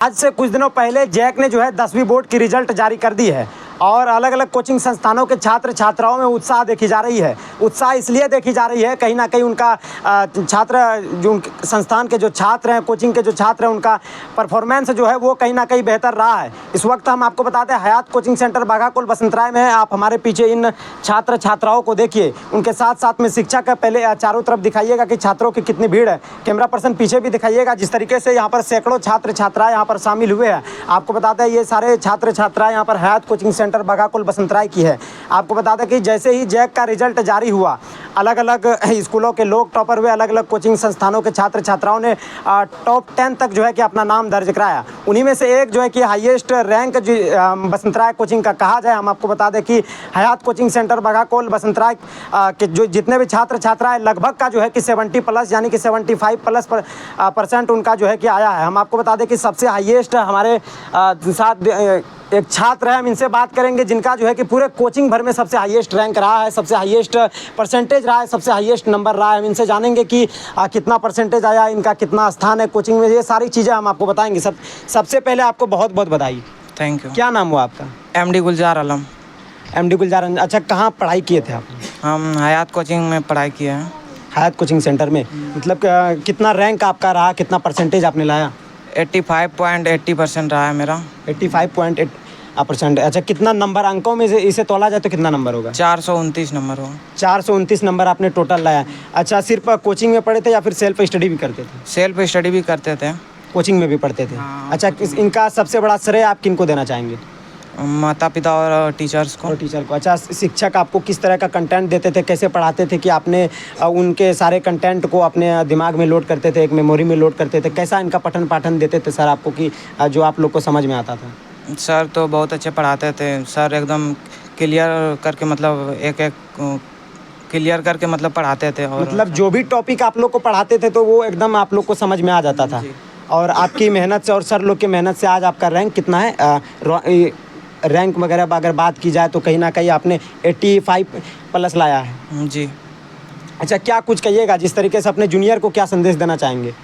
आज से कुछ दिनों पहले जैक ने जो है 10वीं बोर्ड की रिजल्ट जारी कर दी है और अलग अलग कोचिंग संस्थानों के छात्र छात्राओं में उत्साह देखी जा रही है। उत्साह इसलिए देखी जा रही है कहीं ना कहीं उनका छात्र जो संस्थान के जो छात्र हैं, कोचिंग के जो छात्र हैं, उनका परफॉर्मेंस जो है वो कहीं ना कहीं बेहतर रहा है। इस वक्त हम आपको बताते हैं हयात कोचिंग सेंटर बाघाकोल बसंतराय में है। आप हमारे पीछे इन छात्र छात्राओं को देखिए, उनके साथ साथ में शिक्षक का पहले चारों तरफ दिखाइएगा कि छात्रों की कितनी भीड़ है। कैमरा पर्सन पीछे भी दिखाइएगा। जिस तरीके से यहाँ पर सैकड़ों छात्र छात्राएँ यहाँ पर शामिल हुए हैं। आपको बताते हैं ये सारे छात्र छात्राएँ यहाँ पर हयात कोचिंग सेंटर बाघाकोल बसंतराय की है। आपको बता दें कि जैसे ही जैक का रिजल्ट जारी हुआ, अलग अलग स्कूलों के लोग टॉपर हुए, अलग अलग कोचिंग संस्थानों के छात्र छात्राओं ने टॉप 10 तक जो है कि अपना नाम दर्ज कराया। उन्हीं में से एक जो है कि हाईएस्ट रैंक जो बसंतराय कोचिंग का कहा जाए, हम आपको बता दें कि हयात कोचिंग सेंटर बाघाकोल बसंतराय के जो जितने भी छात्र छात्राएं लगभग का जो है कि 70 प्लस यानी कि 75 प्लस % उनका जो है कि आया है। हम आपको बता दें कि सबसे हाईएस्ट हमारे साथ एक छात्र है, हम इनसे बात करेंगे जिनका जो है कि पूरे कोचिंग भर में सबसे हाईएस्ट रैंक रहा है, सबसे हाईएस्ट परसेंटेज रहा है, सबसे हाईएस्ट नंबर रहा है। हम इनसे जानेंगे कि कितना परसेंटेज आया, इनका कितना स्थान है कोचिंग में, ये सारी चीज़ें हम आपको बताएंगे। सबसे पहले आपको बहुत बहुत बधाई। Thank you. क्या नाम हुआ आपका? MD गुलजार आलम। MD गुलजार। अच्छा, कहाँ पढ़ाई किए थे आप? हम हयात कोचिंग में पढ़ाई किए हैं। हयात कोचिंग सेंटर में। मतलब कितना रैंक आपका रहा, कितना परसेंटेज आपने लाया? 85.80% रहा है मेरा। 85.8%। अच्छा, कितना नंबर अंकों में से इसे तोला जाए तो कितना नंबर होगा? 429 नंबर हो। 429 नंबर आपने टोटल लाया। अच्छा, सिर्फ कोचिंग में पढ़े थे या फिर सेल्फ स्टडी भी करते थे? सेल्फ स्टडी भी करते थे, कोचिंग में भी पढ़ते थे। हाँ। अच्छा, इनका सबसे बड़ा श्रेय आप किनको देना चाहेंगे? माता पिता और टीचर्स को। और टीचर को। अच्छा, शिक्षक आपको किस तरह का कंटेंट देते थे, कैसे पढ़ाते थे कि आपने उनके सारे कंटेंट को अपने दिमाग में लोड करते थे, एक मेमोरी में लोड करते थे? कैसा इनका पठन पाठन देते थे सर आपको कि जो आप लोग को समझ में आता था? सर तो बहुत अच्छे पढ़ाते थे। सर एकदम क्लियर करके मतलब एक एक क्लियर करके मतलब पढ़ाते थे। और मतलब जो भी टॉपिक आप लोग को पढ़ाते थे तो वो एकदम आप लोग को समझ में आ जाता था। और आपकी मेहनत से और सर लोग की मेहनत से आज आपका रैंक कितना है? रैंक वगैरह अगर बात की जाए तो कहीं ना कहीं आपने 85 प्लस लाया है जी। अच्छा, क्या कुछ कहिएगा जिस तरीके से अपने जूनियर को क्या संदेश देना चाहेंगे?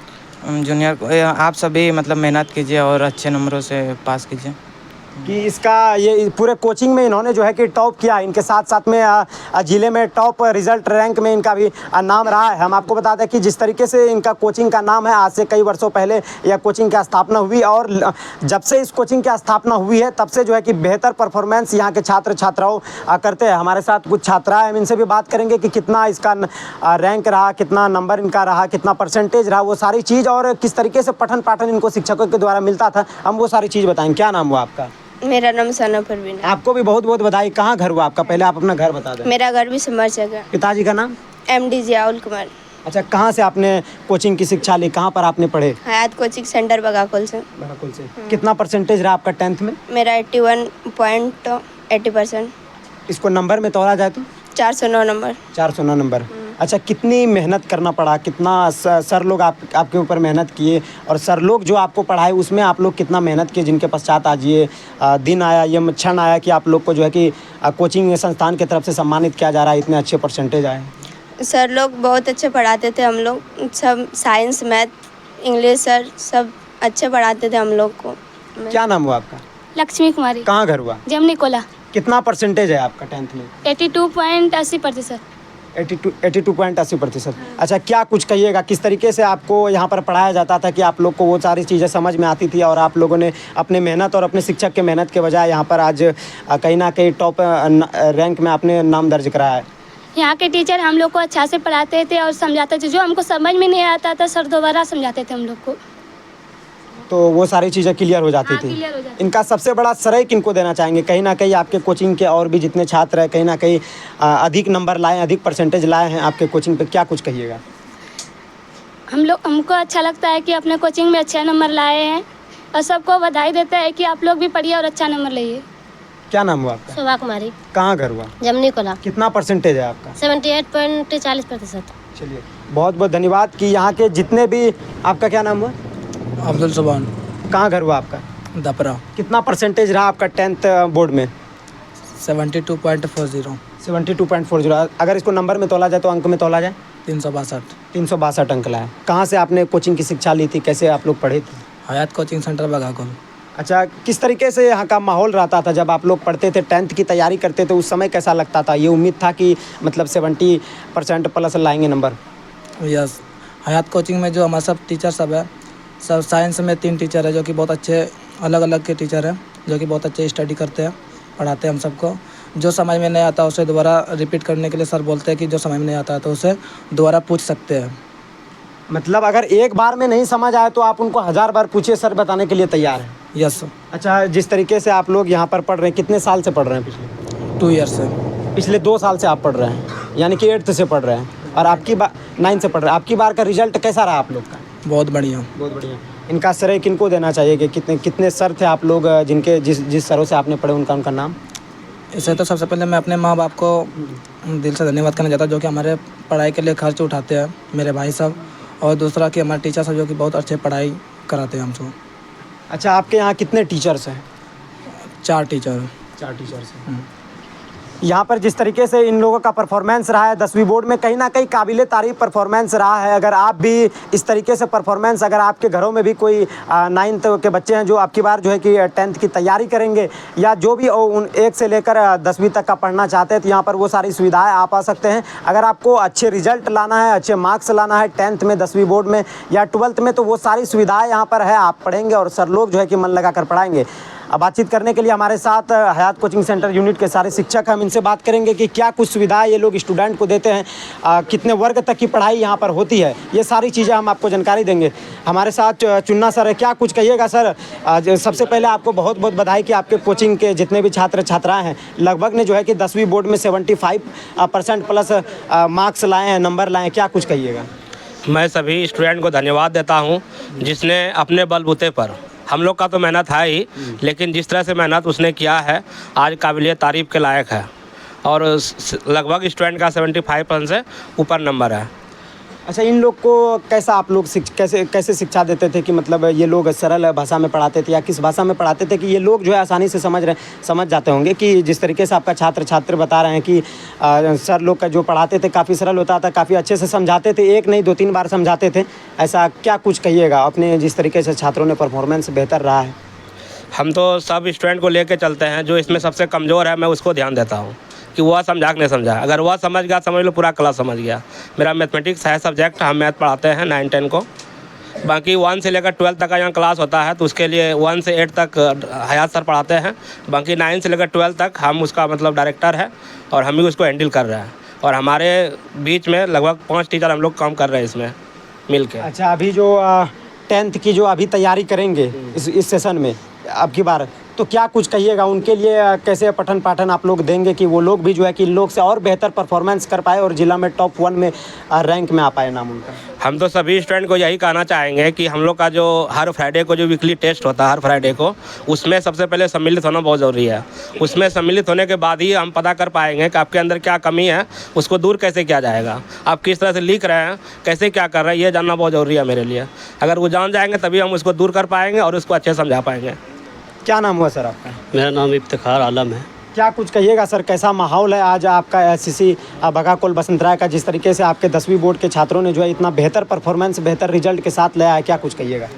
जूनियर को आप सभी मतलब मेहनत कीजिए और अच्छे नंबरों से पास कीजिए। कि इसका ये पूरे कोचिंग में इन्होंने जो है कि टॉप किया, इनके साथ साथ में ज़िले में टॉप रिजल्ट रैंक में इनका भी नाम रहा है। हम आपको बता दें कि जिस तरीके से इनका कोचिंग का नाम है, आज से कई वर्षों पहले यह कोचिंग की स्थापना हुई और जब से इस कोचिंग की स्थापना हुई है तब से जो है कि बेहतर परफॉर्मेंस यहाँ के छात्र छात्राओं करते हैं। हमारे साथ कुछ छात्राएँ, हम इनसे भी बात करेंगे कि कितना इसका रैंक रहा, कितना नंबर इनका रहा, कितना परसेंटेज रहा, वो सारी चीज़ और किस तरीके से पठन पाठन इनको शिक्षकों के द्वारा मिलता था, हम वो सारी चीज़ बताएंगे। क्या नाम हुआ आपका? मेरा नाम सना परवीन है। आपको भी बहुत बहुत बधाई। कहाँ घर हुआ आपका? पहले आप अपना घर बता दें। मेरा घर भी समरचक है। पिताजी का नाम? MD जियाउल कुमार। अच्छा, कहाँ से आपने कोचिंग की शिक्षा ली, कहाँ पर आपने पढ़े? हयात कोचिंग सेंटर बाघाकोल से। बाघाकोल से। कितना परसेंटेज रहा आपका 10th में? मेरा 81.80%। इसको नंबर में तोड़ा जाए तो? 409 नंबर। 409 नंबर। अच्छा, कितनी मेहनत करना पड़ा, कितना सर लोग आपके ऊपर मेहनत किए और सर लोग जो आपको पढ़ाए उसमें आप लोग कितना मेहनत किए, जिनके पश्चात आज ये दिन आया, ये क्षण आया कि आप लोग को जो है कि कोचिंग संस्थान की तरफ से सम्मानित किया जा रहा है, इतने अच्छे परसेंटेज आए? सर लोग बहुत अच्छे पढ़ाते थे, हम लोग सब साइंस मैथ इंग्लिश सर सब अच्छे पढ़ाते थे हम लोग को। क्या नाम हुआ आपका? लक्ष्मी कुमारी। कहाँ घर हुआ? जमनी कोला। कितना परसेंटेज है आपका 10th में? 82.80%। 82.80%। अच्छा, क्या कुछ कहिएगा किस तरीके से आपको यहाँ पर पढ़ाया जाता था कि आप लोग को वो सारी चीज़ें समझ में आती थी और आप लोगों ने अपने मेहनत और अपने शिक्षक के मेहनत के बजाय यहाँ पर आज कहीं ना कहीं टॉप रैंक में आपने नाम दर्ज कराया है? यहाँ के टीचर हम लोग को अच्छा से पढ़ाते थे और समझाते थे। जो हमको समझ में नहीं आता था सर दोबारा समझाते थे हम लोग को, तो वो सारी चीज़ें क्लियर हो जाती थी। क्लियर हो जाती। इनका सबसे बड़ा श्रेय किनको देना चाहेंगे? कहीं ना कहीं आपके कोचिंग के और भी जितने छात्र हैं कहीं ना कहीं अधिक नंबर लाए, अधिक परसेंटेज लाए हैं आपके कोचिंग पे, क्या कुछ कहिएगा? हमको अच्छा लगता है कि अपने कोचिंग में अच्छे नंबर लाए हैं और सबको बधाई देते हैं कि आप लोग भी पढ़िए और अच्छा नंबर लाइए। क्या नाम हुआ आपका? शोभा कुमारी। कहाँ घर हुआ? जमनी कोला। कितना परसेंटेज है आपका? 78.40%। चलिए, बहुत बहुत धन्यवाद कि यहाँ के जितने भी। आपका क्या नाम हुआ? अब्दुल सुबान। कहाँ घर हुआ आपका? दपरा। कितना परसेंटेज रहा आपका 10th बोर्ड में? 72.40। 72.40। अगर इसको नंबर में तोला जाए तो अंक में तोला जाए? 362। 362 अंक लाया। कहाँ से आपने कोचिंग की शिक्षा ली थी, कैसे आप लोग पढ़े थे? हयात कोचिंग सेंटर बगाकोल। अच्छा, किस तरीके से यहाँ का माहौल रहता था जब आप लोग पढ़ते थे, 10th की तैयारी करते थे, उस समय कैसा लगता था? ये उम्मीद था कि मतलब 70% प्लस लाएंगे नंबर? यस, हयात कोचिंग में जो हमारे सब टीचर सब है, सब साइंस में 3 टीचर है जो कि बहुत अच्छे अलग अलग के टीचर हैं, जो कि बहुत अच्छे स्टडी करते हैं, पढ़ाते हैं हम सबको। जो समझ में नहीं आता उसे दोबारा रिपीट करने के लिए सर बोलते हैं कि जो समझ में नहीं आता तो उसे दोबारा पूछ सकते हैं। मतलब अगर एक बार में नहीं समझ आए तो आप उनको 1000 बार पूछिए, सर बताने के लिए तैयार हैं? यस। अच्छा, जिस तरीके से आप लोग यहाँ पर पढ़ रहे हैं, कितने साल से पढ़ रहे हैं? पिछले 2 ईयर से। पिछले 2 साल से आप पढ़ रहे हैं, यानी कि 8th से पढ़ रहे हैं, और आपकी बार 9 से पढ़ रहे हैं। आपकी बार का रिजल्ट कैसा रहा आप लोग का? बहुत बढ़िया। बहुत बढ़िया। इनका श्रेय किनको देना चाहिए कि कितने सर थे आप लोग जिनके जिस सरों से आपने पढ़े, उनका नाम? इसे तो सबसे पहले मैं अपने माँ बाप को दिल से धन्यवाद करना चाहता हूँ, जो कि हमारे पढ़ाई के लिए खर्च उठाते हैं, मेरे भाई सब। और दूसरा कि हमारे टीचर सब जो कि बहुत अच्छे पढ़ाई कराते हैं हमको। अच्छा, आपके यहाँ कितने टीचर्स हैं? 4 टीचर। 4 टीचर्स हैं। यहाँ पर जिस तरीके से इन लोगों का परफॉर्मेंस रहा है 10वीं बोर्ड में, कहीं ना कहीं काबिले तारीफ परफॉर्मेंस रहा है। अगर आप भी इस तरीके से परफॉर्मेंस, अगर आपके घरों में भी कोई 9th के बच्चे हैं जो आपकी बार जो है कि 10th की तैयारी करेंगे, या जो भी 1 से लेकर 10वीं तक का पढ़ना चाहते हैं, तो यहाँ पर वो सारी सुविधाएं आप आ सकते हैं। अगर आपको अच्छे रिजल्ट लाना है, अच्छे मार्क्स लाना है 10th में, 10वीं बोर्ड में या 12th में, तो वो सारी सुविधाएँ यहाँ पर है। आप पढ़ेंगे और सर लोग जो है कि मन लगा कर पढ़ाएंगे। अब बातचीत करने के लिए हमारे साथ हयात कोचिंग सेंटर यूनिट के सारे शिक्षक हैं। हम इनसे बात करेंगे कि क्या कुछ सुविधाएं ये लोग स्टूडेंट को देते हैं, कितने वर्ग तक की पढ़ाई यहाँ पर होती है, ये सारी चीज़ें हम आपको जानकारी देंगे। हमारे साथ चुन्ना सर है, क्या कुछ कहिएगा सर? सबसे पहले आपको बहुत बहुत बधाई कि आपके कोचिंग के जितने भी छात्र छात्राएँ हैं, लगभग ने जो है कि 10वीं बोर्ड में 75% प्लस मार्क्स लाए हैं, नंबर लाए हैं। क्या कुछ कहिएगा? मैं सभी स्टूडेंट को धन्यवाद देता हूँ जिसने अपने बलबूते पर, हम लोग का तो मेहनत है ही, लेकिन जिस तरह से मेहनत उसने किया है आज काबिलिय तारीफ़ के लायक है। और लगभग स्टूडेंट का 75% से ऊपर नंबर है। अच्छा, इन लोग को कैसा आप लोग कैसे शिक्षा देते थे कि मतलब ये लोग सरल भाषा में पढ़ाते थे, या किस भाषा में पढ़ाते थे कि ये लोग जो है आसानी से समझ जाते होंगे? कि जिस तरीके से आपका छात्र बता रहे हैं कि सर लोग का जो पढ़ाते थे काफ़ी सरल होता था, काफ़ी अच्छे से समझाते थे, 1 नहीं 2-3 बार समझाते थे, ऐसा क्या कुछ कहिएगा अपने जिस तरीके से छात्रों ने परफॉर्मेंस बेहतर रहा है? हम तो सब स्टूडेंट को लेके चलते हैं, जो इसमें सबसे कमज़ोर है मैं उसको ध्यान देता हूँ कि वह समझा कि नहीं समझा। अगर वह समझ गया, समझ लो पूरा क्लास समझ गया। मेरा मैथमेटिक्स है सब्जेक्ट, हम मैथ पढ़ाते हैं 9-10 को। बाकी 1 से लेकर 12 तक का यहाँ क्लास होता है, तो उसके लिए 1 से 8 तक हयात सर पढ़ाते हैं। बाकी 9 से लेकर 12 तक हम उसका मतलब डायरेक्टर है और हम ही उसको हैंडल कर रहे हैं। और हमारे बीच में लगभग 5 टीचर हम लोग काम कर रहे हैं इसमें मिल के। अच्छा, अभी जो 10th की जो अभी तैयारी करेंगे इस सेशन में अब की बार, तो क्या कुछ कहिएगा उनके लिए? कैसे पठन पाठन आप लोग देंगे कि वो लोग भी जो है कि इन लोग से और बेहतर परफॉर्मेंस कर पाए और जिला में टॉप 1 में रैंक में आ पाए नाम उनका? हम तो सभी स्टूडेंट को यही कहना चाहेंगे कि हम लोग का जो हर फ्राइडे को जो वीकली टेस्ट होता है हर फ्राइडे को, उसमें सबसे पहले सम्मिलित होना बहुत ज़रूरी है। उसमें सम्मिलित होने के बाद ही हम पता कर पाएंगे कि आपके अंदर क्या कमी है, उसको दूर कैसे किया जाएगा, आप किस तरह से लिख रहे हैं, कैसे क्या कर रहे हैं, ये जानना बहुत ज़रूरी है मेरे लिए। अगर वो जान जाएंगे तभी हम उसको दूर कर पाएंगे और उसको अच्छे समझा पाएंगे। क्या नाम हुआ सर आपका? मेरा नाम इफ्तिखार आलम है। क्या कुछ कहिएगा सर, कैसा माहौल है आज आपका SCC बगाकोल बसंतराय का, जिस तरीके से आपके 10वीं बोर्ड के छात्रों ने जो है इतना बेहतर परफॉर्मेंस, बेहतर रिजल्ट के साथ लाया है? क्या कुछ कहिएगा?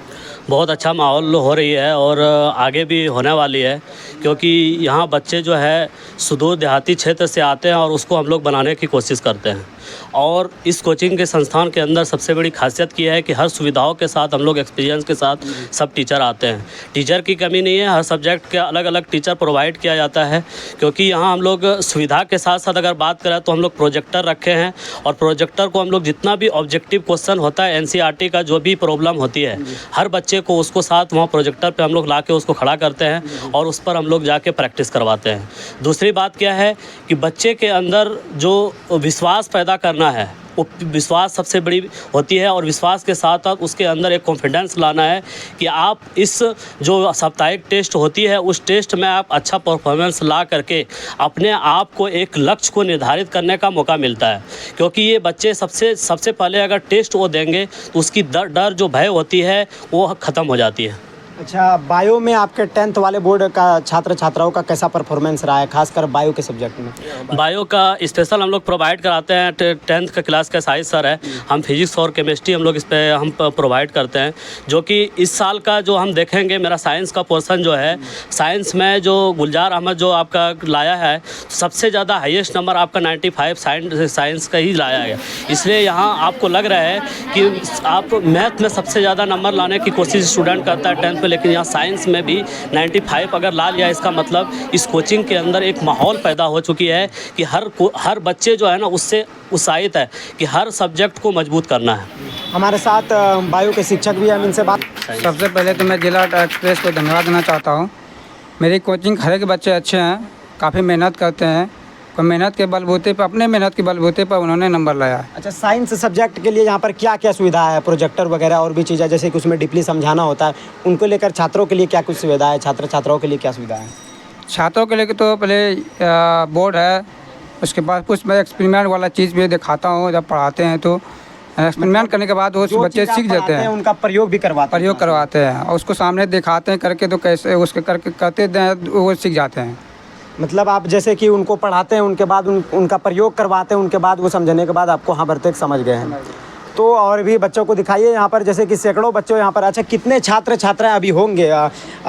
बहुत अच्छा माहौल हो रही है और आगे भी होने वाली है, क्योंकि यहाँ बच्चे जो है सुदूर देहाती क्षेत्र से आते हैं और उसको हम लोग बनाने की कोशिश करते हैं। और इस कोचिंग के संस्थान के अंदर सबसे बड़ी खासियत की है कि हर सुविधाओं के साथ हम लोग एक्सपीरियंस के साथ सब टीचर आते हैं। टीचर की कमी नहीं है, हर सब्जेक्ट के अलग अलग टीचर प्रोवाइड किया जाता है, क्योंकि यहाँ हम लोग सुविधा के साथ साथ अगर बात करें तो हम लोग प्रोजेक्टर रखे हैं और प्रोजेक्टर को हम लोग जितना भी ऑब्जेक्टिव क्वेश्चन होता है NCERT का जो भी प्रॉब्लम होती है, हर बच्चे को उसको साथ वहाँ प्रोजेक्टर पर हम लोग ला के उसको खड़ा करते हैं और उस पर हम लोग जाके प्रैक्टिस करवाते हैं। दूसरी बात क्या है कि बच्चे के अंदर जो विश्वास पैदा करना है, वो विश्वास सबसे बड़ी होती है और विश्वास के साथ साथ उसके अंदर एक कॉन्फिडेंस लाना है कि आप इस जो साप्ताहिक टेस्ट होती है उस टेस्ट में आप अच्छा परफॉर्मेंस ला करके अपने आप को एक लक्ष्य को निर्धारित करने का मौका मिलता है। क्योंकि ये बच्चे सबसे पहले अगर टेस्ट वो देंगे तो उसकी डर जो भय होती है वो ख़त्म हो जाती है। अच्छा, बायो में आपके 10th वाले बोर्ड का छात्र छात्राओं का कैसा परफॉर्मेंस रहा है, खासकर बायो के सब्जेक्ट में? बायो का स्पेशल हम लोग प्रोवाइड कराते हैं। 10th का क्लास का साइंस सर है, हम फिजिक्स और केमिस्ट्री हम लोग इस पे हम प्रोवाइड करते हैं। जो कि इस साल का जो हम देखेंगे, मेरा साइंस का पोर्शन जो है, साइंस में जो गुलजार अहमद जो आपका लाया है, सबसे ज़्यादा हाईएस्ट नंबर आपका 95 साइंस का ही लाया है। इसलिए यहाँ आपको लग रहा है कि आप मैथ में सबसे ज़्यादा नंबर लाने की कोशिश स्टूडेंट करता है 10th में, लेकिन यहाँ साइंस में भी 95 अगर ला लिया, इसका मतलब इस कोचिंग के अंदर एक माहौल पैदा हो चुकी है कि हर बच्चे जो है ना उससे उत्साहित है कि हर सब्जेक्ट को मजबूत करना है। हमारे साथ बायो के शिक्षक भी हैं, हम इनसे बात। सबसे पहले तो मैं जिला एक्सप्रेस को धन्यवाद देना चाहता हूँ। मेरी कोचिंग हर एक बच्चे अच्छे हैं, काफ़ी मेहनत करते हैं और मेहनत के बलबूते पर, अपने मेहनत के बलबूते पर उन्होंने नंबर लाया। अच्छा, साइंस सब्जेक्ट के लिए यहाँ पर क्या क्या सुविधा है? प्रोजेक्टर वगैरह और भी चीज़ें जैसे कि उसमें डीपली समझाना होता है, उनको लेकर छात्रों के लिए क्या कुछ सुविधा है? छात्र छात्राओं के लिए क्या सुविधा है? छात्रों के लिए तो पहले बोर्ड है, उसके बाद कुछ मैं एक्सपेरिमेंट वाला चीज़ भी दिखाता हूँ। जब पढ़ाते हैं तो एक्सपेरिमेंट करने के बाद वो बच्चे सीख जाते हैं, उनका प्रयोग भी करवाते हैं और उसको सामने दिखाते हैं करके, तो कैसे उसके करके करते वो सीख जाते हैं। मतलब आप जैसे कि उनको पढ़ाते हैं, उनके बाद उनका प्रयोग करवाते हैं, उनके बाद वो समझने के बाद आपको हाँ भरते समझ गए हैं। तो और भी बच्चों को दिखाइए यहाँ पर, जैसे कि सैकड़ों बच्चों यहाँ पर। अच्छा, कितने छात्र छात्राएं अभी होंगे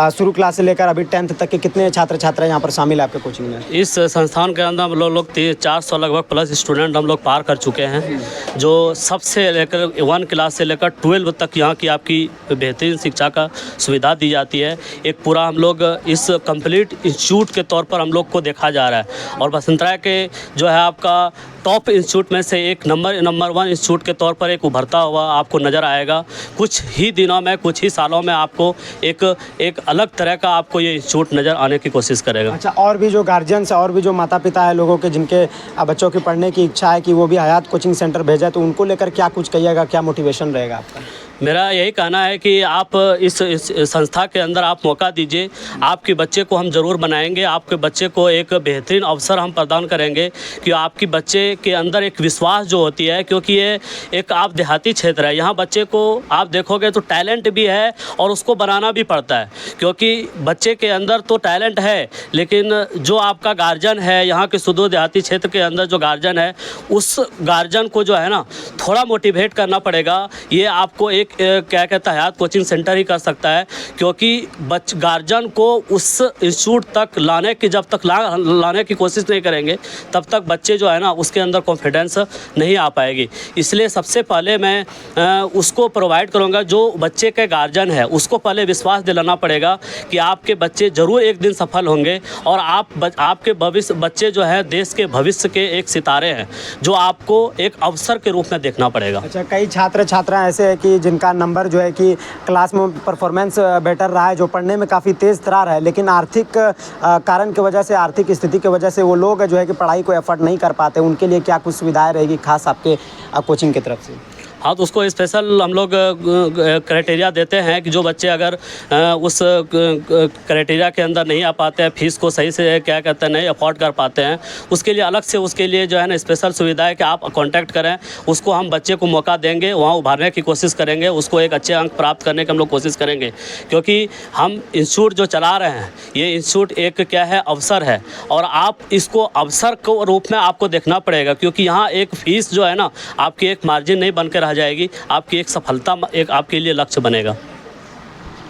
शुरू क्लास से लेकर अभी 10th तक के कितने छात्र छात्राएं यहाँ पर शामिल है आपके कोचिंग में? इस संस्थान के अंदर हम लोग 400 लगभग प्लस स्टूडेंट हम लोग पार कर चुके हैं, जो सबसे लेकर 1 क्लास से लेकर 12 तक यहाँ की आपकी बेहतरीन शिक्षा का सुविधा दी जाती है। एक पूरा हम लोग इस कंप्लीट इंस्टीट्यूट के तौर पर हम लोग को देखा जा रहा है और बसंतराय के जो है आपका टॉप इंस्टीट्यूट में से एक नंबर 1 इंस्टीट्यूट के तौर पर एक उभरता हुआ आपको नज़र आएगा। कुछ ही दिनों में, कुछ ही सालों में आपको एक अलग तरह का आपको ये इंस्टीट्यूट नज़र आने की कोशिश करेगा। अच्छा, और भी जो गार्जियंस और भी जो माता पिता है लोगों के, जिनके बच्चों की पढ़ने की इच्छा है कि वो भी हयात कोचिंग सेंटर भेजा, तो उनको लेकर क्या कुछ कहिएगा, क्या मोटिवेशन रहेगा आपका? मेरा यही कहना है कि आप इस संस्था के अंदर आप मौका दीजिए। आपके बच्चे को हम ज़रूर बनाएंगे, आपके बच्चे को एक बेहतरीन अवसर हम प्रदान करेंगे कि आपके बच्चे के अंदर एक विश्वास जो होती है, क्योंकि ये एक आप देहाती क्षेत्र है, यहाँ बच्चे को आप देखोगे तो टैलेंट भी है और उसको बनाना भी पड़ता है, क्योंकि बच्चे के अंदर तो टैलेंट है, लेकिन जो आपका गार्जियन है यहाँ के सुदूर देहाती क्षेत्र के अंदर जो गार्जियन है, उस गार्जियन को जो है ना थोड़ा मोटिवेट करना पड़ेगा। ये आपको एक क्या कहता है हयात कोचिंग सेंटर ही कर सकता है, क्योंकि गार्जियन को उस इंस्टीट्यूट तक लाने की जब तक लाने की कोशिश नहीं करेंगे, तब तक बच्चे जो है ना उसके अंदर कॉन्फिडेंस नहीं आ पाएगी। इसलिए सबसे पहले मैं उसको प्रोवाइड करूँगा, जो बच्चे के गार्जियन है उसको पहले विश्वास दिलाना पड़ेगा कि आपके बच्चे ज़रूर एक दिन सफल होंगे और आपके बच्चे जो है देश के भविष्य के एक सितारे हैं, जो आपको एक अवसर के रूप में देखना पड़ेगा। अच्छा, कई छात्र छात्राएं ऐसे हैं कि जिनका नंबर जो है कि क्लास में परफॉर्मेंस बेटर रहा है, जो पढ़ने में काफ़ी तेज़ तरार है, लेकिन आर्थिक कारण की वजह से, आर्थिक स्थिति की वजह से वो लोग जो है कि पढ़ाई को एफर्ट नहीं कर पाते, उनके लिए क्या कुछ सुविधाएं रहेगी खास आपके कोचिंग की तरफ से? हाँ, तो उसको स्पेशल हम लोग क्राइटेरिया देते हैं कि जो बच्चे अगर उस क्राइटेरिया के अंदर नहीं आ पाते हैं, फीस को सही से क्या कहते हैं नहीं अफोर्ड कर पाते हैं, उसके लिए अलग से उसके लिए जो है ना स्पेशल सुविधा है कि आप कांटेक्ट करें, उसको हम बच्चे को मौका देंगे, वहाँ उभारने की कोशिश करेंगे, उसको एक अच्छे अंक प्राप्त करने की हम लोग कोशिश करेंगे। क्योंकि हम इंस्टीट्यूट जो चला रहे हैं, ये इंस्टीट्यूट एक क्या है अवसर है, और आप इसको अवसर के रूप में आपको देखना पड़ेगा, क्योंकि यहाँ एक फ़ीस जो है ना आपकी एक मार्जिन नहीं बन कर रह जाएगी, आपकी एक सफलता एक आपके लिए लक्ष्य बनेगा।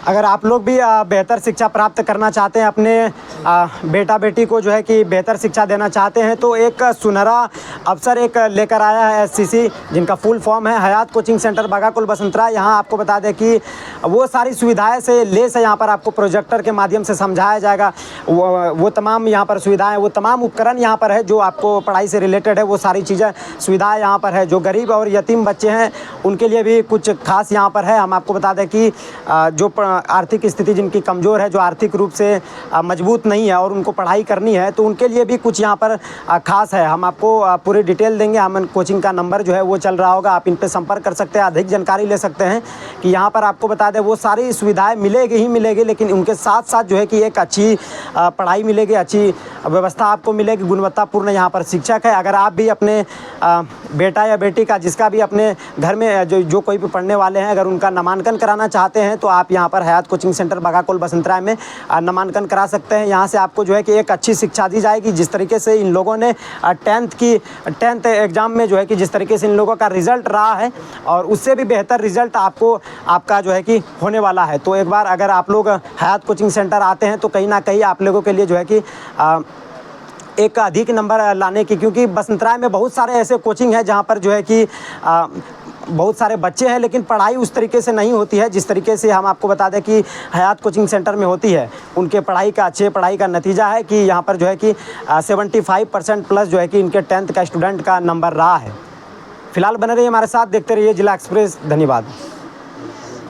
अगर आप लोग भी बेहतर शिक्षा प्राप्त करना चाहते हैं, अपने बेटा बेटी को जो है कि बेहतर शिक्षा देना चाहते हैं, तो एक सुनहरा अवसर एक लेकर आया है एससीसी, जिनका फुल फॉर्म है हयात कोचिंग सेंटर बागाकुल बसंतराय। यहाँ आपको बता दें कि वो सारी सुविधाएं से लेस है, यहाँ पर आपको प्रोजेक्टर के माध्यम से समझाया जाएगा। वो तमाम यहाँ पर सुविधाएँ, वो तमाम उपकरण यहाँ पर है जो आपको पढ़ाई से रिलेटेड है, वो सारी चीज़ें सुविधाएँ यहाँ पर है। जो गरीब और यतीम बच्चे हैं उनके लिए भी कुछ खास यहाँ पर है। हम आपको बता दें कि जो आर्थिक स्थिति जिनकी कमज़ोर है, जो आर्थिक रूप से मजबूत नहीं है और उनको पढ़ाई करनी है, तो उनके लिए भी कुछ यहाँ पर खास है। हम आपको पूरी डिटेल देंगे। हम कोचिंग का नंबर जो है वो चल रहा होगा, आप इन पर संपर्क कर सकते हैं, अधिक जानकारी ले सकते हैं। कि यहाँ पर आपको बता दें वो सारी सुविधाएं मिलेगी ही मिलेगी, लेकिन उनके साथ साथ जो है कि एक अच्छी पढ़ाई मिलेगी, अच्छी व्यवस्था आपको मिलेगी, गुणवत्तापूर्ण यहाँ पर शिक्षक है। अगर आप भी अपने बेटा या बेटी का, जिसका भी अपने घर में जो कोई भी पढ़ने वाले हैं, अगर उनका नामांकन कराना चाहते हैं तो आप यहाँ पर हयात कोचिंग सेंटर बगाकोल बसंतराय में नामांकन करा सकते हैं। यहाँ से आपको जो है कि एक अच्छी शिक्षा दी जाएगी। जिस तरीके से इन लोगों ने 10th एग्ज़ाम में जो है कि जिस तरीके से इन लोगों का रिज़ल्ट रहा है, और उससे भी बेहतर रिज़ल्ट आपका जो है कि होने वाला है। तो एक बार अगर आप लोग हयात कोचिंग सेंटर आते हैं तो कहीं ना कहीं आप लोगों के लिए जो है कि एक अधिक नंबर लाने की, क्योंकि बसंतराय में बहुत सारे ऐसे कोचिंग हैं जहाँ पर जो है कि बहुत सारे बच्चे हैं, लेकिन पढ़ाई उस तरीके से नहीं होती है जिस तरीके से हम आपको बता दें कि हयात कोचिंग सेंटर में होती है। उनके अच्छे पढ़ाई का नतीजा है कि यहाँ पर जो है कि 75% प्लस जो है कि इनके 10th का स्टूडेंट का नंबर रहा है। फिलहाल बने रहिए हमारे साथ, देखते रहिए जिला एक्सप्रेस। धन्यवाद।